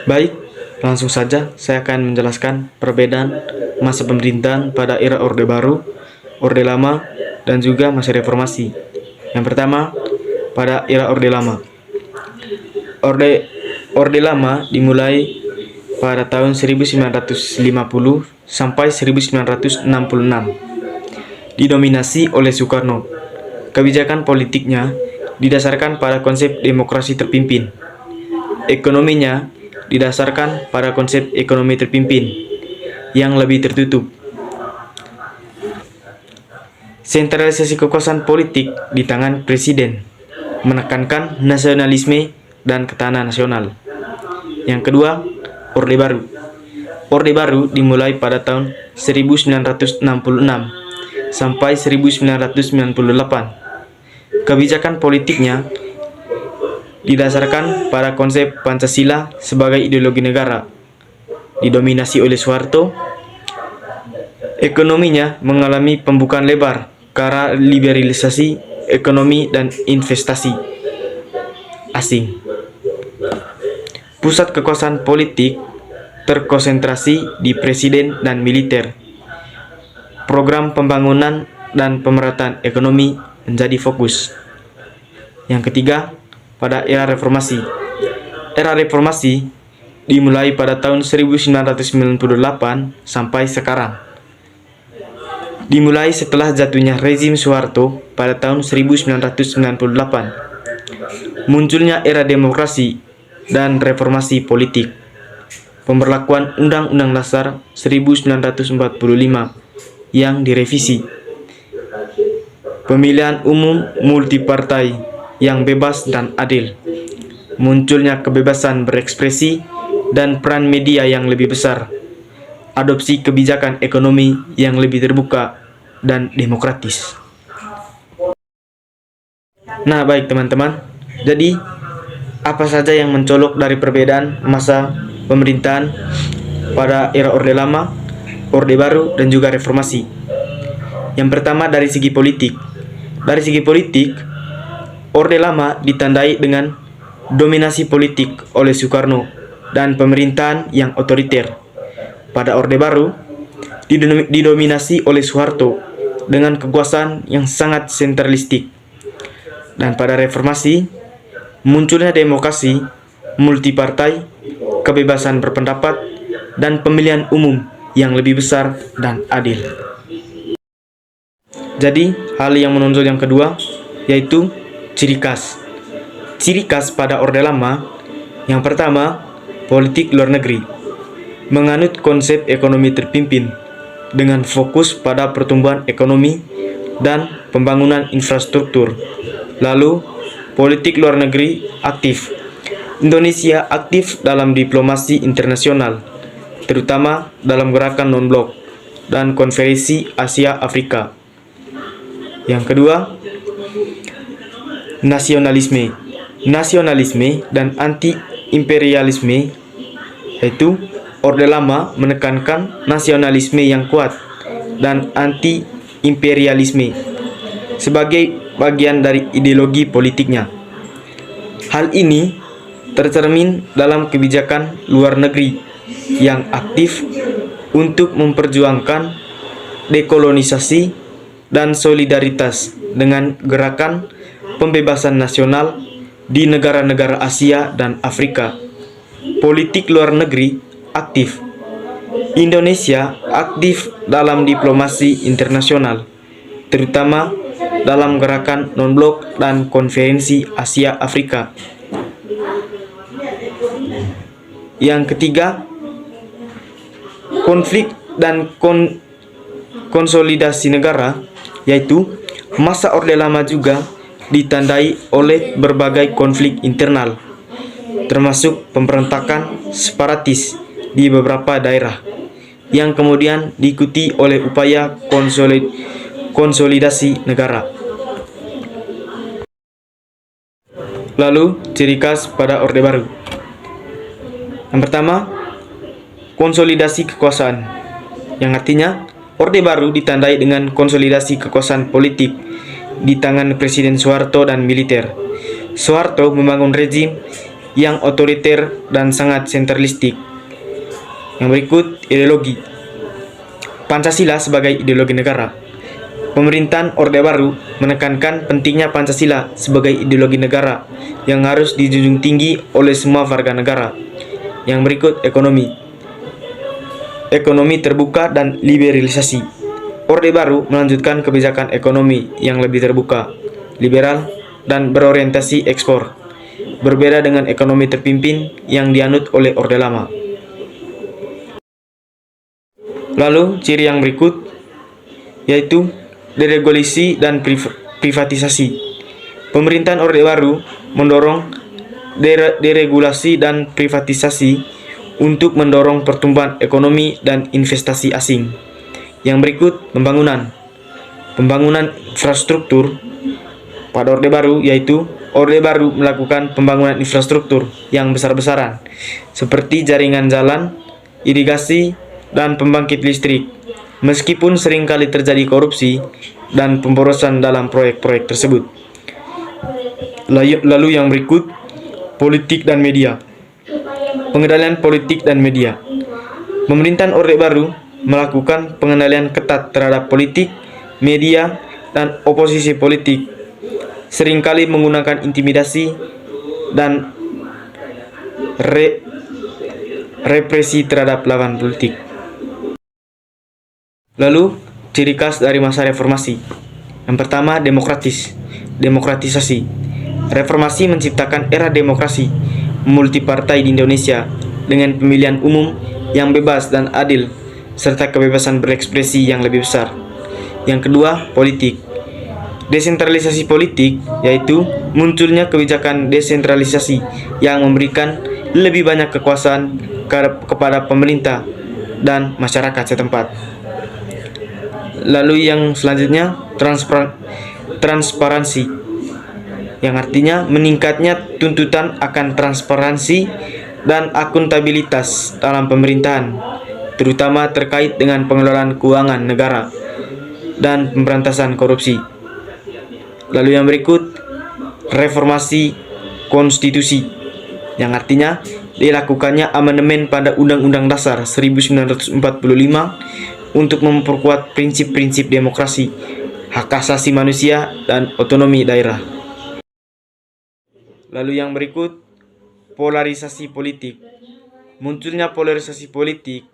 Baik, langsung saja saya akan menjelaskan perbedaan masa pemerintahan pada era Orde Baru, Orde Lama, dan juga masa reformasi. Yang pertama, pada era Orde Lama. Orde Lama dimulai pada tahun 1950 sampai 1966. Didominasi oleh Soekarno. Kebijakan politiknya didasarkan pada konsep demokrasi terpimpin. Ekonominya didasarkan pada konsep ekonomi terpimpin yang lebih tertutup. Sentralisasi kekuasaan politik di tangan presiden, menekankan nasionalisme dan ketahanan nasional. Yang kedua, Orde Baru. Orde Baru dimulai pada tahun 1966 sampai 1998. Kebijakan politiknya didasarkan pada konsep Pancasila sebagai ideologi negara, didominasi oleh Soeharto. Ekonominya mengalami pembukaan lebar ke arah liberalisasi ekonomi dan investasi asing. Pusat kekuasaan politik terkonsentrasi di presiden dan militer. Program pembangunan dan pemerataan ekonomi menjadi fokus. Yang ketiga, pada era reformasi. Era reformasi dimulai pada tahun 1998 sampai sekarang. Dimulai setelah jatuhnya rezim Soeharto pada tahun 1998. Munculnya era demokrasi dan reformasi politik. Pemberlakuan Undang-Undang Dasar 1945 yang direvisi. Pemilihan umum multipartai yang bebas dan adil. Munculnya kebebasan berekspresi dan peran media yang lebih besar. Adopsi kebijakan ekonomi yang lebih terbuka dan demokratis. Nah, baik teman-teman. Jadi, apa saja yang mencolok dari perbedaan masa pemerintahan pada era Orde Lama, Orde Baru, dan juga reformasi? Yang pertama, dari segi politik. Dari segi politik, Orde Lama ditandai dengan dominasi politik oleh Soekarno dan pemerintahan yang otoriter. Pada Orde Baru, didominasi oleh Soeharto dengan kekuasaan yang sangat sentralistik. Dan pada reformasi, munculnya demokrasi, multipartai, kebebasan berpendapat, dan pemilihan umum yang lebih besar dan adil. Jadi, hal yang menonjol yang kedua yaitu ciri khas. Ciri khas pada Orde Lama, yang pertama, politik luar negeri. Menganut konsep ekonomi terpimpin dengan fokus pada pertumbuhan ekonomi dan pembangunan infrastruktur. Lalu, politik luar negeri aktif. Indonesia aktif dalam diplomasi internasional, terutama dalam gerakan non-blok dan konferensi Asia Afrika. Yang kedua, nasionalisme. Nasionalisme dan anti-imperialisme, yaitu Orde Lama menekankan nasionalisme yang kuat dan anti-imperialisme sebagai bagian dari ideologi politiknya. Hal ini tercermin dalam kebijakan luar negeri yang aktif untuk memperjuangkan dekolonisasi dan solidaritas dengan gerakan pembebasan nasional di negara-negara Asia dan Afrika. Politik luar negeri aktif. Indonesia aktif dalam diplomasi internasional, terutama dalam gerakan non-blok dan konferensi Asia Afrika. Yang ketiga, konflik dan konsolidasi negara, yaitu masa Orde Lama juga ditandai oleh berbagai konflik internal, termasuk pemberontakan separatis di beberapa daerah, yang kemudian diikuti oleh upaya konsolidasi negara. Lalu, ciri khas pada Orde Baru. Yang pertama, konsolidasi kekuasaan, yang artinya Orde Baru ditandai dengan konsolidasi kekuasaan politik di tangan Presiden Soeharto dan militer. Soeharto membangun rezim yang otoriter dan sangat sentralistik. Yang berikut, ideologi. Pancasila sebagai ideologi negara. Pemerintahan Orde Baru menekankan pentingnya Pancasila sebagai ideologi negara yang harus dijunjung tinggi oleh semua warga negara. Yang berikut, ekonomi. Ekonomi terbuka dan liberalisasi. Orde Baru melanjutkan kebijakan ekonomi yang lebih terbuka, liberal, dan berorientasi ekspor, berbeda dengan ekonomi terpimpin yang dianut oleh Orde Lama. Lalu, ciri yang berikut yaitu deregulasi dan privatisasi. Pemerintahan Orde Baru mendorong deregulasi dan privatisasi untuk mendorong pertumbuhan ekonomi dan investasi asing. Yang berikut, pembangunan infrastruktur. Pada Orde Baru, yaitu Orde Baru melakukan pembangunan infrastruktur yang besar-besaran seperti jaringan jalan, irigasi, dan pembangkit listrik, meskipun seringkali terjadi korupsi dan pemborosan dalam proyek-proyek tersebut. Lalu yang berikut, politik dan media. Pengendalian politik dan media. Pemerintahan Orde Baru melakukan pengendalian ketat terhadap politik, media, dan oposisi politik, seringkali menggunakan intimidasi dan represi terhadap lawan politik. Lalu, ciri khas dari masa reformasi. Yang pertama, demokratisasi. Reformasi menciptakan era demokrasi multipartai di Indonesia dengan pemilihan umum yang bebas dan adil serta kebebasan berekspresi yang lebih besar. Yang kedua, politik. Desentralisasi politik, yaitu munculnya kebijakan desentralisasi yang memberikan lebih banyak kekuasaan kepada pemerintah dan masyarakat setempat. Lalu yang selanjutnya, transparansi, yang artinya meningkatnya tuntutan akan transparansi dan akuntabilitas dalam pemerintahan, terutama terkait dengan pengelolaan keuangan negara dan pemberantasan korupsi. Lalu yang berikut, reformasi konstitusi, yang artinya dilakukannya amandemen pada Undang-Undang Dasar 1945 untuk memperkuat prinsip-prinsip demokrasi, hak asasi manusia, dan otonomi daerah. Lalu yang berikut, polarisasi politik. Munculnya polarisasi politik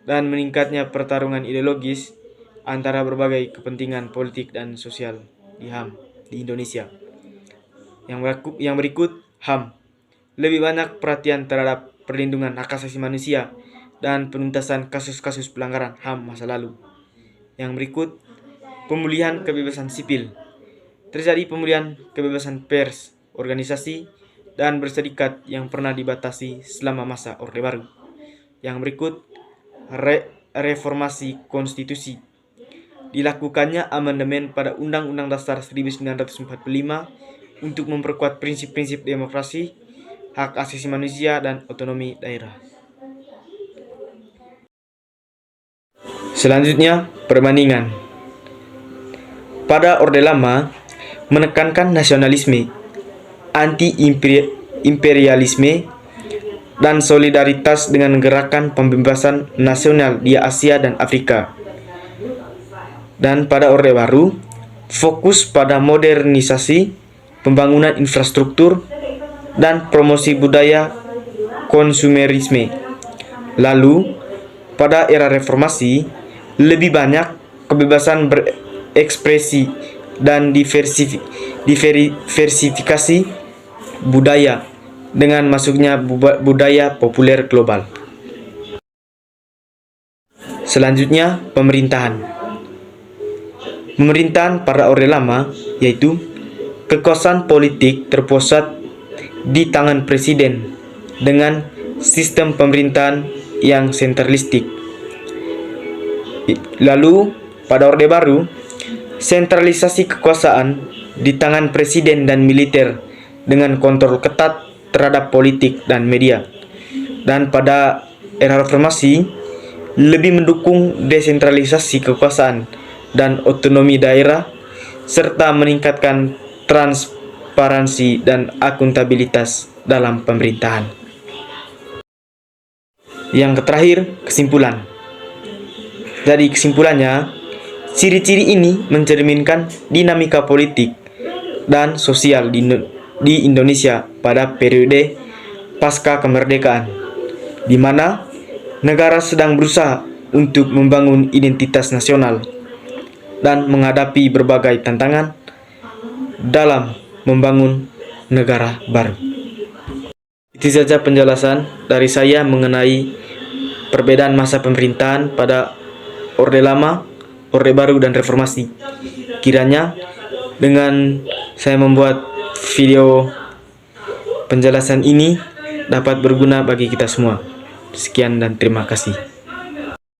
dan meningkatnya pertarungan ideologis antara berbagai kepentingan politik dan sosial di HAM di Indonesia. Yang berikut, HAM. Lebih banyak perhatian terhadap perlindungan hak asasi manusia dan penuntasan kasus-kasus pelanggaran HAM masa lalu. Yang berikut, pemulihan kebebasan sipil. Terjadi pemulihan kebebasan pers, organisasi, dan berserikat yang pernah dibatasi selama masa Orde Baru. Yang berikut, reformasi konstitusi. Dilakukannya amandemen pada Undang-Undang Dasar 1945 untuk memperkuat prinsip-prinsip demokrasi, hak asasi manusia, dan otonomi daerah. Selanjutnya, perbandingan. Pada Orde Lama, menekankan nasionalisme, anti-imperialisme, dan solidaritas dengan gerakan pembebasan nasional di Asia dan Afrika. Dan pada Orde Baru, fokus pada modernisasi, pembangunan infrastruktur, dan promosi budaya konsumerisme. Lalu, pada era reformasi, lebih banyak kebebasan berekspresi dan diversifikasi budaya dengan masuknya budaya populer global. Selanjutnya, pemerintahan. Pemerintahan pada Orde Lama yaitu kekuasaan politik terpusat di tangan presiden dengan sistem pemerintahan yang sentralistik. Lalu, pada Orde Baru, sentralisasi kekuasaan di tangan presiden dan militer dengan kontrol ketat terhadap politik dan media. Dan pada era reformasi, lebih mendukung desentralisasi kekuasaan dan otonomi daerah, serta meningkatkan transparansi dan akuntabilitas. dalam pemerintahan. Yang terakhir, kesimpulan. Jadi kesimpulannya, ciri-ciri ini mencerminkan dinamika politik dan sosial di Indonesia pada periode pasca kemerdekaan, di mana negara sedang berusaha untuk membangun identitas nasional dan menghadapi berbagai tantangan dalam membangun negara baru. Itu saja penjelasan dari saya mengenai perbedaan masa pemerintahan pada Orde Lama, Orde Baru, dan Reformasi. Kiranya dengan saya membuat video penjelasan ini dapat berguna bagi kita semua. Sekian dan terima kasih.